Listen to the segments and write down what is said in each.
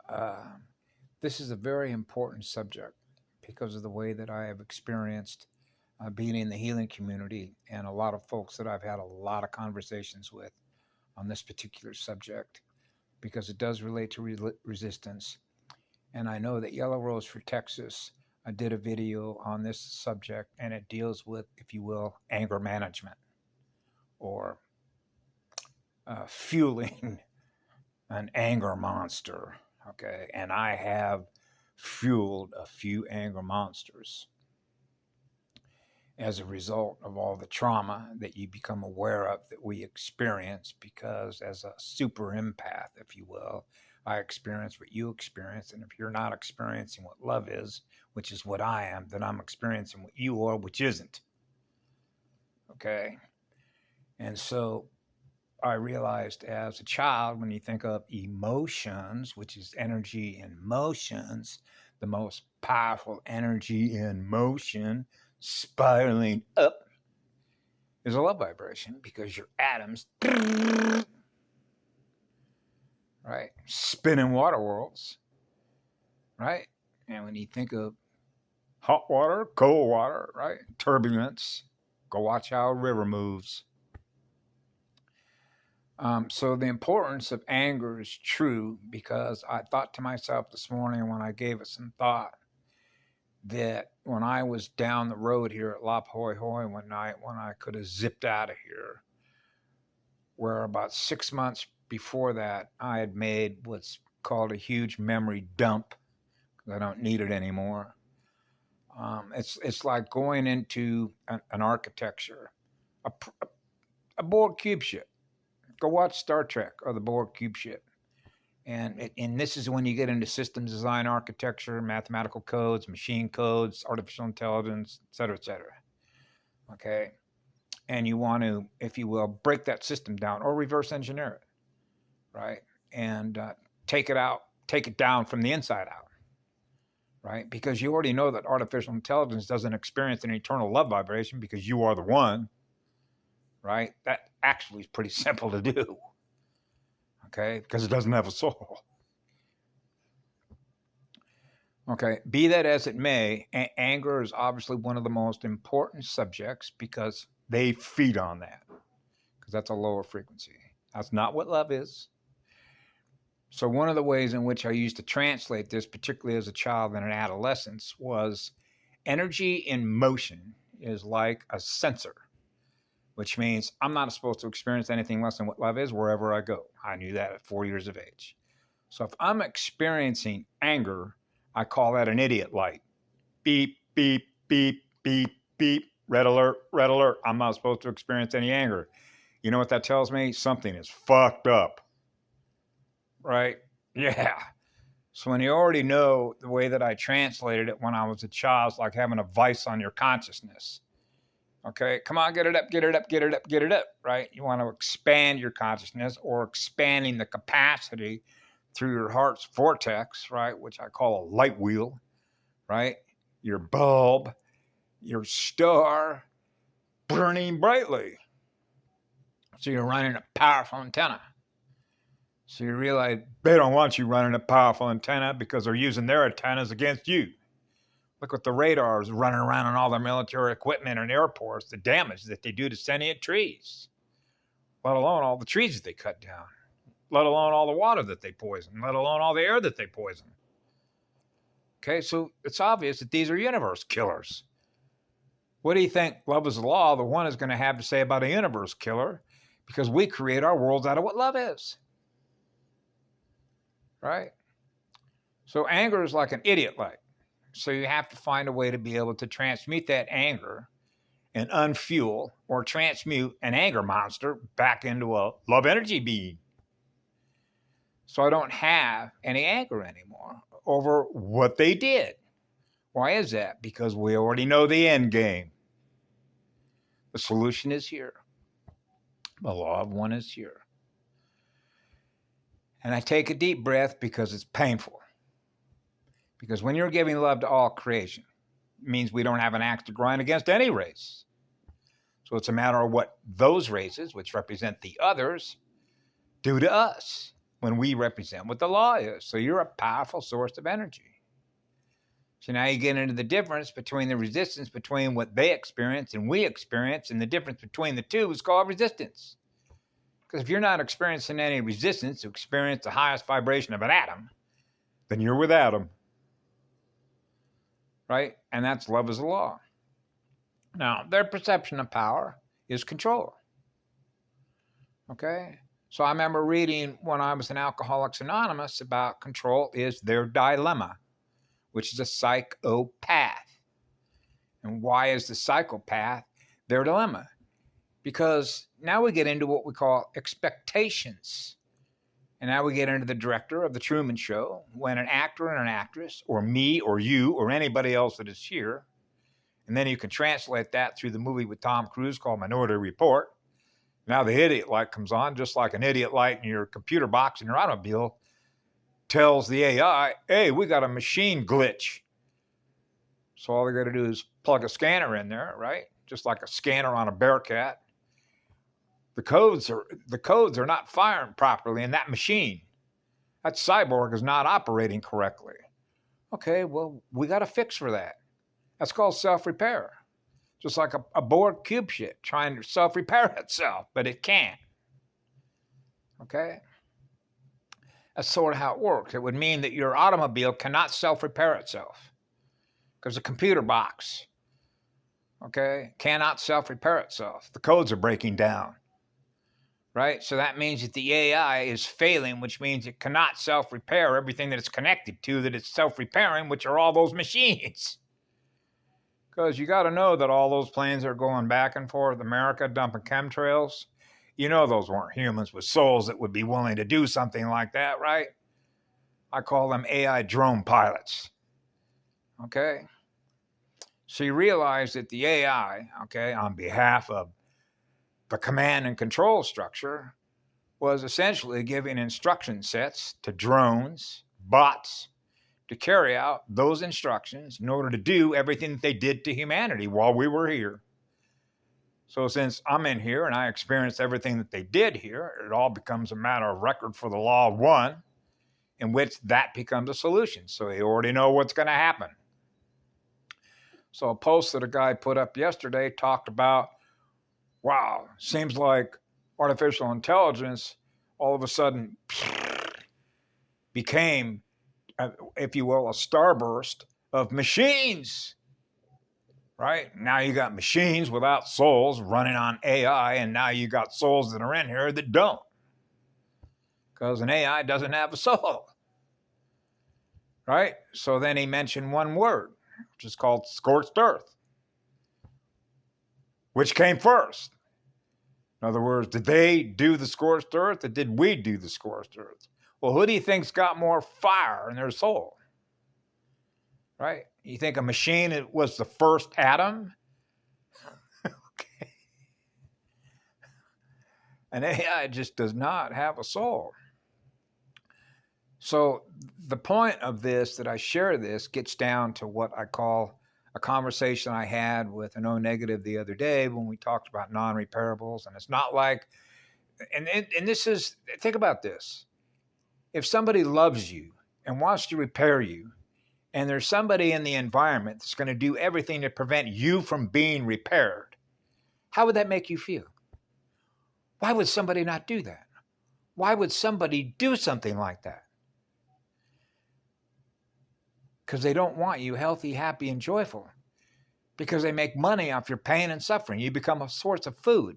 Uh, this is a very important subject because of the way that I have experienced being in the healing community and a lot of folks that I've had a lot of conversations with on this particular subject because it does relate to resistance. And I know that Yellow Rose for Texas did a video on this subject, and it deals with, if you will, anger management or fueling an anger monster. Okay. And I have fueled a few anger monsters as a result of all the trauma that you become aware of that we experience, because as a super empath, if you will, I experience what you experience. And if you're not experiencing what love is, which is what I am, then I'm experiencing what you are, which isn't. Okay. And so I realized as a child, when you think of emotions, which is energy in motions, the most powerful energy in motion spiraling up is a love vibration, because your atoms, right, spinning water worlds, right? And when you think of hot water, cold water, right, turbulence, go watch how a river moves. So the importance of anger is true, because I thought to myself this morning when I gave it some thought that when I was down the road here at La Hoi Hoi one night, when I could have zipped out of here, where about 6 months before that, I had made what's called a huge memory dump because I don't need it anymore. It's like going into an architecture, a Borg cube ship. Go watch Star Trek or the Borg cube ship. And this is when you get into systems design, architecture, mathematical codes, machine codes, artificial intelligence, et cetera, et cetera. Okay. And you want to, if you will, break that system down or reverse engineer it, right? And take it down from the inside out, right? Because you already know that artificial intelligence doesn't experience an eternal love vibration because you are the one, right? That actually is pretty simple to do, okay? Because it doesn't have a soul. Okay, be that as it may, anger is obviously one of the most important subjects because they feed on that, because that's a lower frequency. That's not what love is. So one of the ways in which I used to translate this, particularly as a child and an adolescence, was energy in motion is like a sensor, which means I'm not supposed to experience anything less than what love is wherever I go. I knew that at 4 years of age. So if I'm experiencing anger, I call that an idiot light. Beep, beep, beep, beep, beep. Red alert, red alert. I'm not supposed to experience any anger. You know what that tells me? Something is fucked up. Right? Yeah. So when you already know the way that I translated it when I was a child, it's like having a vice on your consciousness. Okay, come on, get it up, get it up, get it up, get it up, right? You want to expand your consciousness, or expanding the capacity through your heart's vortex, right? Which I call a light wheel, right? Your bulb, your star burning brightly. So you're running a powerful antenna. So you realize they don't want you running a powerful antenna because they're using their antennas against you. Look at the radars running around on all their military equipment and airports, the damage that they do to sentient trees, let alone all the trees that they cut down, let alone all the water that they poison, let alone all the air that they poison. Okay, so it's obvious that these are universe killers. What do you think love is the law? The one is going to have to say about a universe killer, because we create our worlds out of what love is. Right? So anger is like an idiot light. So you have to find a way to be able to transmute that anger and unfuel or transmute an anger monster back into a love energy being. So I don't have any anger anymore over what they did. Why is that? Because we already know the end game. The solution is here. The law of one is here. And I take a deep breath because it's painful. Because when you're giving love to all creation, it means we don't have an axe to grind against any race. So it's a matter of what those races, which represent the others, do to us. when we represent what the law is. So you're a powerful source of energy. So now you get into the difference between the resistance between what they experience and we experience, and the difference between the two is called resistance. Because if you're not experiencing any resistance to experience the highest vibration of an atom, then you're with Adam. Right? And that's love is the law. Now, their perception of power is control. Okay? So I remember reading when I was in Alcoholics Anonymous about control is their dilemma, which is a psychopath. And why is the psychopath their dilemma? Because now we get into what we call expectations. And now we get into the director of The Truman Show, when an actor and an actress, or me or you or anybody else that is here, and then you can translate that through the movie with Tom Cruise called Minority Report. Now the idiot light comes on, just like an idiot light in your computer box in your automobile tells the AI, hey, we got a machine glitch. So all they got to do is plug a scanner in there, right? Just like a scanner on a Bearcat. The codes are not firing properly in that machine. That cyborg is not operating correctly. Okay, well, we got a fix for that. That's called self-repair. Just like a bored cube shit trying to self-repair itself, but it can't. Okay? That's sort of how it works. It would mean that your automobile cannot self-repair itself because the computer box, okay, cannot self-repair itself. The codes are breaking down, right? So that means that the AI is failing, which means it cannot self-repair everything that it's connected to that it's self-repairing, which are all those machines. Because you got to know that all those planes are going back and forth, America dumping chemtrails. You know those weren't humans with souls that would be willing to do something like that, right? I call them AI drone pilots. Okay? So you realize that the AI, okay, on behalf of the command and control structure, was essentially giving instruction sets to drones, bots, to carry out those instructions in order to do everything that they did to humanity while we were here. So since I'm in here and I experienced everything that they did here, it all becomes a matter of record for the law of one, in which that becomes a solution. So you already know what's going to happen. So a post that a guy put up yesterday talked about, wow, seems like artificial intelligence all of a sudden became, if you will, a starburst of machines, right? Now you got machines without souls running on AI, and now you got souls that are in here that don't, because an AI doesn't have a soul, right? So then he mentioned one word, which is called scorched earth. Which came first? In other words, did they do the scorched earth, or did we do the scorched earth? Well, who do you think's got more fire in their soul? Right? You think a machine was the first atom? Okay. An AI just does not have a soul. So the point of this, that I share this, gets down to what I call a conversation I had with an O negative the other day when we talked about non-repairables. And it's not like, and this is, think about this. If somebody loves you and wants to repair you, and there's somebody in the environment that's going to do everything to prevent you from being repaired, how would that make you feel? Why would somebody not do that? Why would somebody do something like that? Because they don't want you healthy, happy, and joyful. Because they make money off your pain and suffering. You become a source of food.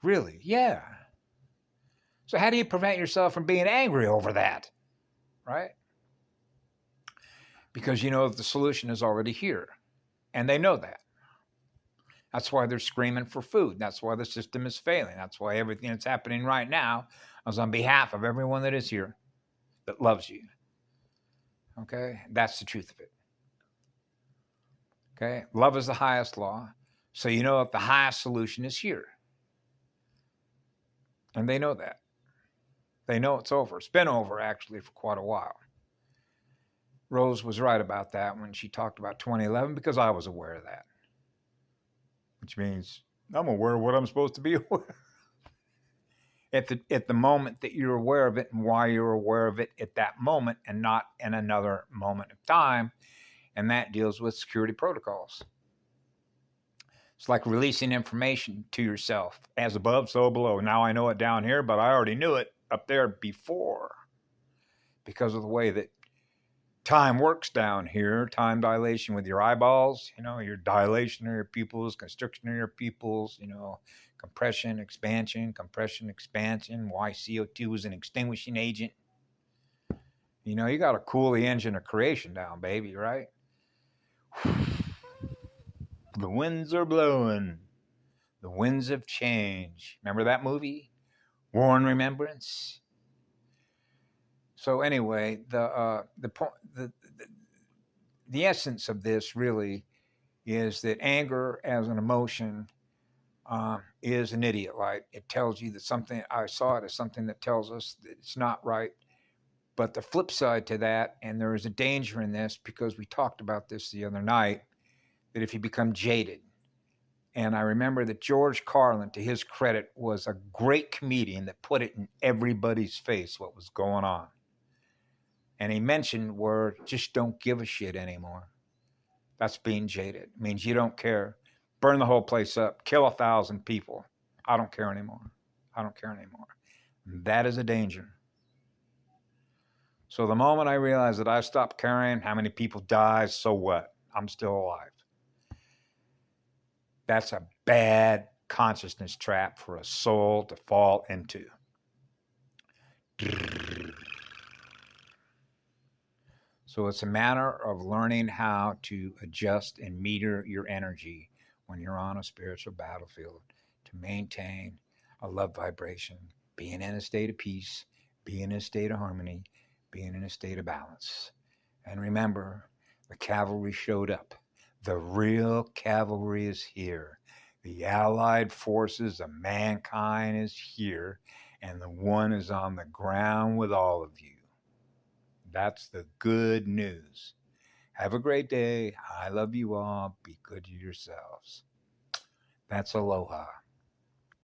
Really? Yeah. So how do you prevent yourself from being angry over that? Right? Because you know that the solution is already here. And they know that. That's why they're screaming for food. That's why the system is failing. That's why everything that's happening right now is on behalf of everyone that is here that loves you. Okay? That's the truth of it. Okay? Love is the highest law. So you know that the highest solution is here. And they know that. They know it's over. It's been over, actually, for quite a while. Rose was right about that when she talked about 2011, because I was aware of that. Which means I'm aware of what I'm supposed to be aware of. at the moment that you're aware of it and why you're aware of it at that moment and not in another moment of time. And that deals with security protocols. It's like releasing information to yourself, as above, so below. Now I know it down here, but I already knew it up there before because of the way that time works down here. Time dilation with your eyeballs, your dilation of your pupils, constriction of your pupils, compression, expansion, why CO2 is an extinguishing agent. You got to cool the engine of creation down, baby, right? The winds are blowing. The winds of change. Remember that movie? War and Remembrance? So anyway, the essence of this really is that anger as an emotion is an idiot light. It tells you that something, I saw it as something that tells us that it's not right. But the flip side to that, and there is a danger in this because we talked about this the other night, that if you become jaded, and I remember that George Carlin, to his credit, was a great comedian that put it in everybody's face what was going on. And he mentioned where just don't give a shit anymore. That's being jaded. It means you don't care. Burn the whole place up. Kill 1,000 people. I don't care anymore. I don't care anymore. That is a danger. So the moment I realized that I stopped caring how many people died, so what? I'm still alive. That's a bad consciousness trap for a soul to fall into. So it's a matter of learning how to adjust and meter your energy when you're on a spiritual battlefield to maintain a love vibration, being in a state of peace, being in a state of harmony, being in a state of balance. And remember, the cavalry showed up. The real cavalry is here. The allied forces of mankind is here, and the one is on the ground with all of you. That's the good news. Have a great day. I love you all. Be good to yourselves. That's aloha.